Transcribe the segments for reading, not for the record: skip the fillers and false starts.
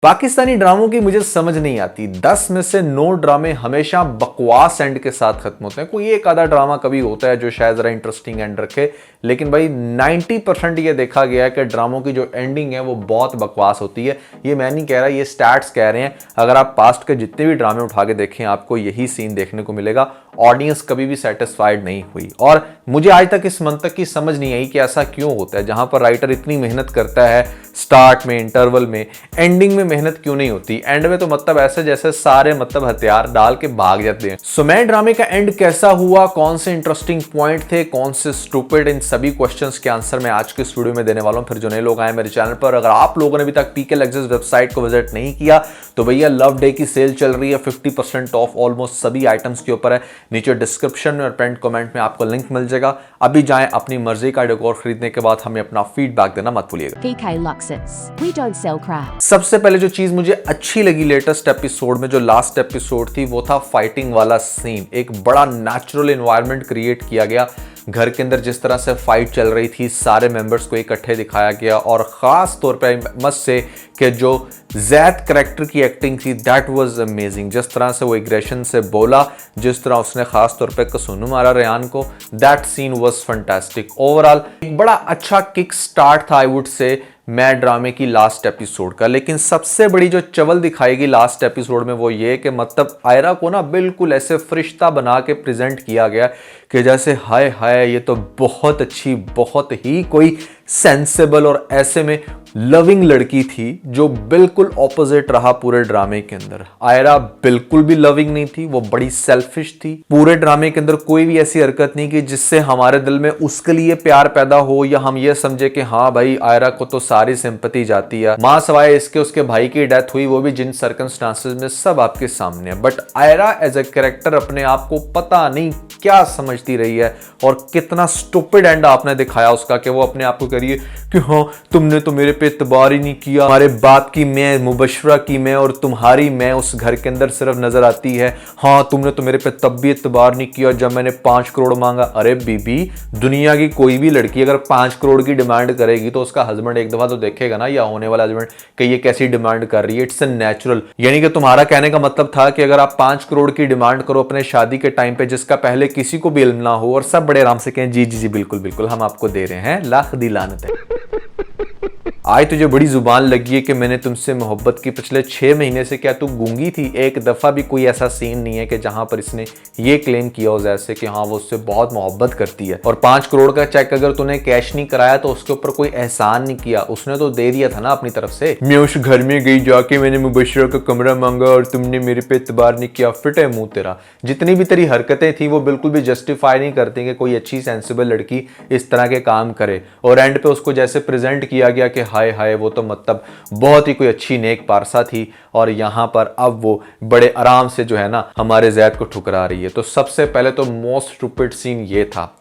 पाकिस्तानी ड्रामों की मुझे समझ नहीं आती। 10 में से 9 ड्रामे हमेशा बकवास एंड के साथ खत्म होते हैं। कोई एक आधा ड्रामा कभी होता है जो शायद जरा इंटरेस्टिंग एंड रखे, लेकिन भाई 90% ये देखा गया है कि ड्रामों की जो एंडिंग है वो बहुत बकवास होती है। ये मैं नहीं कह रहा, ये स्टैट्स कह रहे हैं। अगर आप पास्ट के जितने भी ड्रामे उठा के देखें आपको यही सीन देखने को मिलेगा। ऑडियंस कभी भी सेटिस्फाइड नहीं हुई और मुझे आज तक इस मंतक की समझ नहीं आई कि ऐसा क्यों होता है। जहां पर राइटर इतनी मेहनत करता है स्टार्ट में, इंटरवल में, एंडिंग में मेहनत क्यों नहीं होती। एंड में तो मतलब ऐसे जैसे सारे मतलब हथियार डाल के भाग जाते हैं। सो मैं ड्रामे का एंड कैसा हुआ, कौन से इंटरेस्टिंग पॉइंट थे, कौन से स्टूपिड, इन सभी क्वेश्चंस के आंसर मैं आज के इस वीडियो में देने वाला हूं। फिर जो नए लोग आए मेरे चैनल पर, अगर आप लोगों ने अभी तक पीके लग्जरीज वेबसाइट को विजिट नहीं किया तो भैया लव डे की सेल चल रही है, 50% ऑफ ऑलमोस्ट सभी आइटम्स के ऊपर है। नीचे डिस्क्रिप्शन में और पेंट कमेंट में आपको लिंक मिल जाएगा। अभी जाएं, अपनी मर्जी का डेकोर खरीदने के बाद हमें अपना फीडबैक देना मत भूलिएगा। PK Luxus. We don't sell crap. सबसे पहले जो चीज मुझे अच्छी लगी लेटेस्ट एपिसोड में, जो लास्ट एपिसोड थी, वो था फाइटिंग वाला सीन। एक बड़ा नेचुरल एनवायरनमेंट क्रिएट किया गया। घर के अंदर जिस तरह से फाइट चल रही थी, सारे मेंबर्स को इकट्ठे दिखाया गया और खास तौर पे मस्त से कि जो जैद कैरेक्टर की एक्टिंग थी दैट वाज अमेजिंग। जिस तरह से वो एग्रेशन से बोला, जिस तरह उसने खास तौर पे कसूनू मारा रेहान को, that scene was fantastic. Overall एक बड़ा अच्छा किक स्टार्ट था आई वुड से मैं ड्रामे की लास्ट एपिसोड का। लेकिन सबसे बड़ी जो चवल दिखाएगी लास्ट एपिसोड में वो ये कि मतलब आयरा को ना बिल्कुल ऐसे फरिश्ता बना के प्रेजेंट किया गया कि जैसे हाय हाय ये तो बहुत अच्छी, बहुत ही कोई सेंसेबल और ऐसे में लविंग लड़की थी, जो बिल्कुल ऑपोजिट रहा पूरे ड्रामे के अंदर। आयरा बिल्कुल भी लविंग नहीं थी, वो बड़ी सेल्फिश थी। पूरे ड्रामे के अंदर कोई भी ऐसी हरकत नहीं की जिससे हमारे दिल में उसके लिए प्यार पैदा हो या हम ये समझे कि हाँ भाई आयरा को तो सारी सिंपैथी जाती है। मां सवाए इसके उसके भाई की डेथ हुई, वो भी जिन सर्कमस्टांसेस में, सब आपके सामने है। But Ayra as a character अपने आप को पता नहीं क्या समझती रही है और कितना स्टूपिड एंड आपने दिखाया उसका कि वो अपने आप को करिए कि हाँ तुमने तो मेरे पे इतबार ही नहीं किया, हमारे बाप की मैं, मुबशरा की मैं और तुम्हारी मैं उस घर के अंदर सिर्फ नजर आती है। हाँ तुमने तो मेरे पे तब भी इतबार नहीं किया जब मैंने 5 करोड़ मांगा। अरे बीबी, दुनिया की कोई भी लड़की अगर 5 करोड़ की डिमांड करेगी तो उसका हस्बैंड एक दफा तो देखेगा ना, या होने वाला हस्बैंड, कि ये कैसी डिमांड कर रही है। It's natural. यानी कि तुम्हारा कहने का मतलब था कि अगर आप 5 करोड़ की डिमांड करो अपने शादी के टाइम पे, जिसका पहले किसी को भी इल्म ना हो और सब बड़े आराम से कहें जी जी जी बिल्कुल बिल्कुल हम आपको दे रहे हैं, लाख दी लानत है। आज तुझे बड़ी जुबान लगी है कि मैंने तुमसे मोहब्बत की। पिछले 6 महीने से क्या तू गूंगी थी? एक दफा भी कोई ऐसा सीन नहीं है कि जहां पर इसने ये क्लेम किया हो जैसे कि हाँ वो उससे बहुत मोहब्बत करती है। और 5 करोड़ का चेक अगर तूने कैश नहीं कराया तो उसके ऊपर कोई एहसान नहीं किया, उसने तो दे दिया था ना अपनी तरफ से। मैं उस घर में गई जाके मैंने मुबशरा का कमरा मांगा और तुमने मेरे पे इतबार नहीं किया। फिट है मुंह तेरा। जितनी भी तेरी हरकतें थी वो बिल्कुल भी जस्टिफाई नहीं करती कि कोई अच्छी सेंसिबल लड़की इस तरह के काम करे। और एंड पे उसको जैसे प्रेजेंट किया गया कि हाय हाय वो तो मतलब बहुत ही कोई अच्छी नेक पारसा थी और यहां पर अब वो बड़े आराम से जो है ना हमारे जैद को ठुकरा रही है। तो सबसे पहले तो मोस्ट स्टूपिड सीन ये था।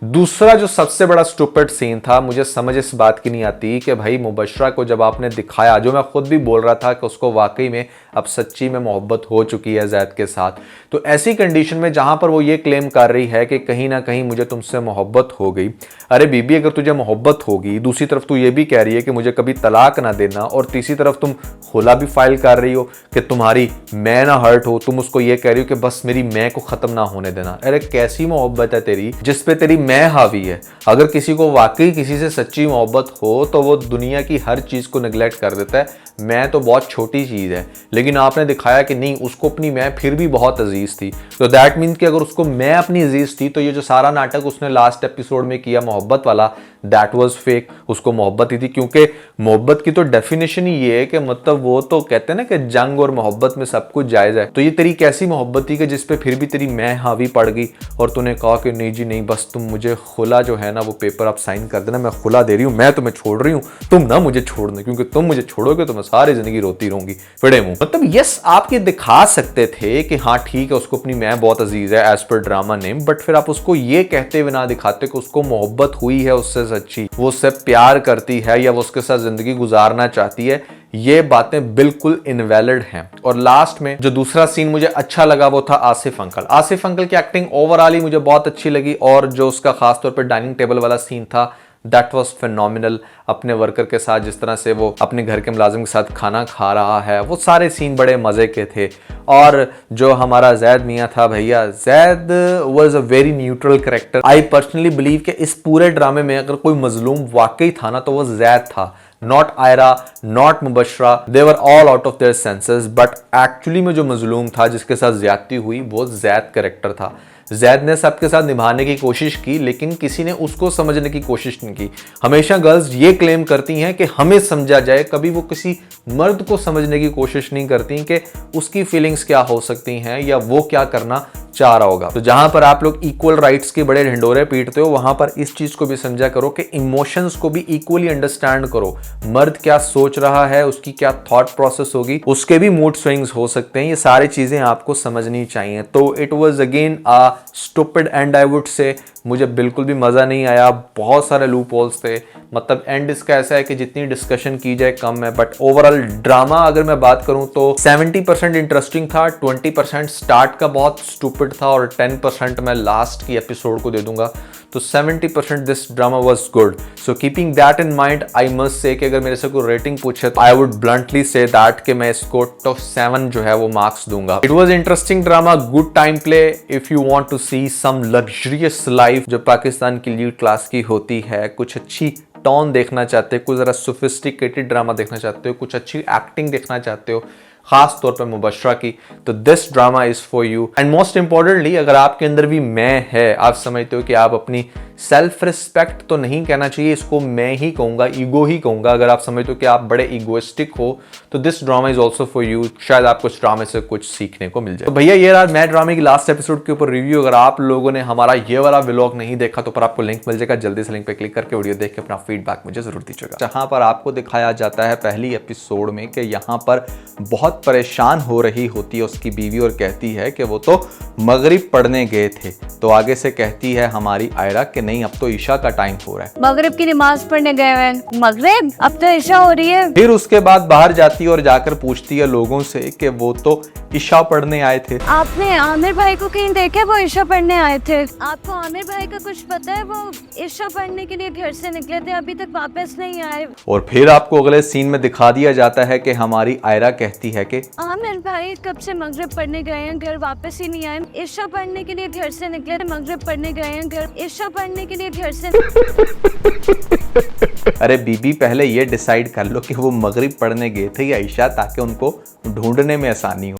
दूसरा जो सबसे बड़ा स्टूपिड सीन था, मुझे समझ इस बात की नहीं आती कि भाई मुबशरा को जब आपने दिखाया, जो मैं खुद भी बोल रहा था कि उसको वाकई में अब सच्ची में मोहब्बत हो चुकी है जैद के साथ, तो ऐसी कंडीशन में जहां पर वो ये क्लेम कर रही है कि कहीं ना कहीं मुझे तुमसे मोहब्बत हो गई। अरे बीबी, अगर तुझे मोहब्बत होगी, दूसरी तरफ तू ये भी कह रही है कि मुझे कभी तलाक ना देना, और तीसरी तरफ तुम खुला भी फाइल कर रही हो कि तुम्हारी मैं ना हर्ट हो, तुम उसको ये कह रही हो कि बस मेरी मैं को खत्म ना होने देना। अरे कैसी मोहब्बत है तेरी जिसपे तेरी मैं हावी है? अगर किसी को वाकई किसी से सच्ची मोहब्बत हो तो वो दुनिया की हर चीज को निगलेक्ट कर देता है। मैं तो बहुत छोटी चीज है, लेकिन आपने दिखाया कि नहीं, उसको अपनी मैं फिर भी बहुत अजीज थी। तो दैट मीन्स कि अगर उसको मैं अपनी अजीज थी तो ये जो सारा नाटक उसने लास्ट एपिसोड में किया मोहब्बत वाला, दैट वाज फेक। उसको मोहब्बत ही थी, क्योंकि मोहब्बत की तो डेफिनेशन ही ये है कि मतलब वो तो कहते हैं ना कि जंग और मोहब्बत में सब कुछ जायज है। तो ये तेरी कैसी मोहब्बत थी कि जिसपे फिर भी तेरी मैं हावी पड़ गई और तूने कहा कि नहीं जी नहीं, बस तुम मुझे खुला जो है ना वो पेपर आप साइन कर देना, मैं खुला दे रही हूँ, मैं तुम्हें छोड़ रही हूँ, तुम ना मुझे छोड़ना, क्योंकि तुम मुझे छोड़ोगे तो मैं सारी जिंदगी रोती रहूंगी। फिड़े मुंह। मतलब यस, आप ये दिखा सकते थे कि हाँ ठीक है उसको अपनी मैं बहुत अजीज है as per drama name, but फिर आप उसको ये कहते हुए ना दिखाते कि उसको मोहब्बत हुई है उससे सच्ची, वो उससे प्यार करती है या वो उसके साथ जिंदगी गुजारना चाहती है। ये बातें बिल्कुल इनवैलिड हैं। और लास्ट में जो दूसरा सीन मुझे अच्छा लगा वो था आसिफ अंकल। आसिफ अंकल की एक्टिंग ओवरऑल ही मुझे बहुत अच्छी लगी, और जो उसका खास तौर पर डाइनिंग टेबल वाला सीन था दैट वाज फिनोमिनल। अपने वर्कर के साथ जिस तरह से वो अपने घर के मुलाजिम के साथ खाना खा रहा है, वो सारे सीन बड़े मज़े के थे। और जो हमारा जैद मियाँ था भैया, Zaid was a very neutral character. I personally believe कि इस पूरे ड्रामे में अगर कोई मजलूम वाकई था ना तो वो जैद था, not Ayra, not Mubashra. They were all out of their senses, but actually में जो मजलूम था, जिसके साथ ज्यादती हुई, वो जैद कैरेक्टर था। जैद ने सबके साथ निभाने की कोशिश की, लेकिन किसी ने उसको समझने की कोशिश नहीं की। हमेशा गर्ल्स ये क्लेम करती हैं कि हमें समझा जाए, कभी वो किसी मर्द को समझने की कोशिश नहीं करती कि उसकी फीलिंग्स क्या हो सकती हैं या वो क्या करना चाह रहा होगा। तो जहां पर आप लोग इक्वल राइट्स के बड़े ढिंडोरे पीटते हो, वहां पर इस चीज को भी समझा करो कि इमोशंस को भी इक्वली अंडरस्टैंड करो। मर्द क्या सोच रहा है, उसकी क्या थॉट प्रोसेस होगी, उसके भी मूड स्विंग्स हो सकते हैं, ये सारी चीजें आपको समझनी चाहिए। तो it was again a stupid and, I would say. मुझे बिल्कुल भी मजा नहीं आया, बहुत सारे लूप होल्स थे। मतलब एंड इसका ऐसा है कि जितनी डिस्कशन की जाए कम है, बट ओवरऑल ड्रामा अगर मैं बात करूं तो 70% इंटरेस्टिंग था, 20% स्टार्ट का बहुत स्टूपिड था और 10% मैं लास्ट की एपिसोड को दे दूंगा। तो 70% this drama was good. So keeping that in mind, I must say कि अगर मेरे से कोई रेटिंग पूछे तो I would bluntly say that कि मैं इसको तो 7 जो है वो मार्क्स दूंगा। It was interesting drama, good time play if you want to see some luxurious life जो पाकिस्तान की लीड क्लास की होती है। कुछ अच्छी टोन देखना चाहते हो, कुछ जरा सोफिस्टिकेटेड ड्रामा देखना चाहते हो, कुछ अच्छी एक्टिंग देखना चाहते हो, खास तौर पर मुबशरा की, तो this drama is for you. And most importantly, अगर आपके अंदर भी मैं है, आप समझते हो कि आप अपनी सेल्फ रिस्पेक्ट तो नहीं कहना चाहिए, इसको मैं ही कहूंगा, ईगो ही कहूंगा। अगर आप समझते हो कि आप बड़े ईगोइस्टिक हो तो this drama is also for you. शायद आपको इस ड्रामे से कुछ सीखने को मिल जाए। तो भैया ये रहा मैं ड्रामे की लास्ट एपिसोड के ऊपर रिव्यू। अगर आप लोगों ने हमारा ये वाला व्लॉग नहीं देखा तो पर आपको लिंक मिल जाएगा, जल्दी से लिंक पे क्लिक करके वीडियो देख के अपना फीडबैक मुझे जरूर दीजिएगा। जहां पर आपको दिखाया जाता है पहली एपिसोड में कि यहाँ पर बहुत परेशान हो रही होती है उसकी बीवी और कहती है कि वो तो मगरिब पढ़ने गए थे। तो आगे से कहती है हमारी आयरा कि नहीं, अब तो ईशा का टाइम हो रहा है। मगरिब की नमाज पढ़ने गए हैं, मगरिब अब तो ईशा हो रही है। फिर उसके बाद बाहर जाती है और जाकर पूछती है लोगों से कि वो तो ईशा पढ़ने आए थे। आपने आमिर भाई को कहीं देखे वो ईशा पढ़ने आए थे? आपको आमिर भाई का कुछ पता है? वो ईशा पढ़ने के लिए घर से निकले थे, अभी तक वापस नहीं आए। और फिर आपको अगले सीन में दिखा दिया जाता है कि हमारी आयरा कहती है कि आमिर भाई कब से मगरिब पढ़ने गए हैं, घर वापस ही नहीं आए। ईशा पढ़ने के लिए घर से निकले थे, मगरिब पढ़ने गए हैं, घर ईशा पढ़ने के लिए घर से। अरे बीबी, पहले ये डिसाइड कर लो कि वो मगरिब पढ़ने गए थे या ईशा, ताकि उनको ढूंढने में आसानी हो।